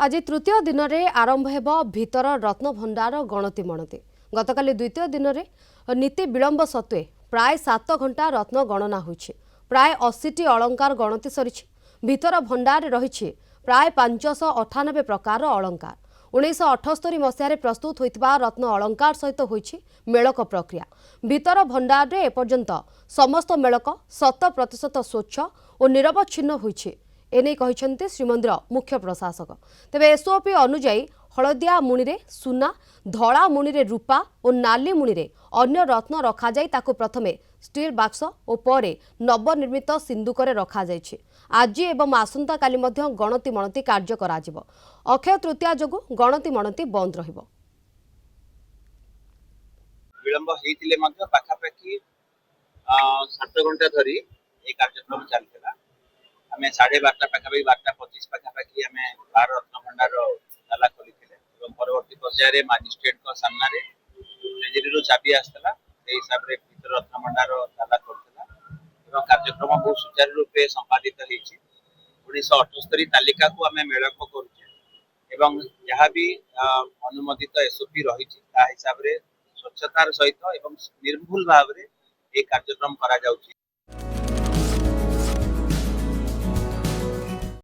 आज तृतीय दिन में आरंभ हो भीतर रत्न भंडार गणति मणति। गतकाली द्वितीय दिन में नीति विलंब सत्वे प्राय 7 घंटा रत्न गणना होइछि। प्राय 80टी अलंकार गणति सरी। भीतर भंडार रही प्राय 598 प्रकार अलंकार। 1978 मसीह प्रस्तुत होइतिबा रत्न अलंकार सहित होइछि मेलक प्रक्रिया। भीतर भंडार रे एपर्यंत समस्त मेलक 100% स्वच्छ और निरवच्छिन्न होइछि। एने कहिसेंते श्रीमंदिर मुख्य प्रशासक। तेबे एसओपी अनुଯାयी हलदिया मुणी रे सुना, धड़ा मुणी रे रूपा और नाली मुणी रे अन्य रत्न रखा जाई ताकु प्रथमे स्टील बाक्स और परे नवनिर्मित सिंदूकरे रखा जाइछि। आज एवं आसंता काली मध्य गणति मणति कार्य कराजिबो। अक्षय तृतीया जोगु गणति मणति बंद रहिबो। विलंब हेतिले मध्य पाखापाखि 7 घंटा धरी ए कार्यक्रम चलथिला। आमे 12:30 पाखापाखि 12:25 पाखापाखि आमे 12 रत्न भंडार ताला खोलिथिले एवं परवर्ती पर्याय मजिस्ट्रेट को सामना रे ट्रेजरी रो चाबी आस्तला ए हिसाब रे भीतर रत्न भंडार ताला खोलथिला एवं कार्यक्रम बहुत सुचारू रूपे संपादित हेछि। 1978 तालिका को आमे मेळक करूछे एवं जहाँ भी अनुमोदित एसओपी रही ता हिसाब रे स्वच्छतार सहित एवं निर्भुल भाव रे एक कार्यक्रम करा जाउछि।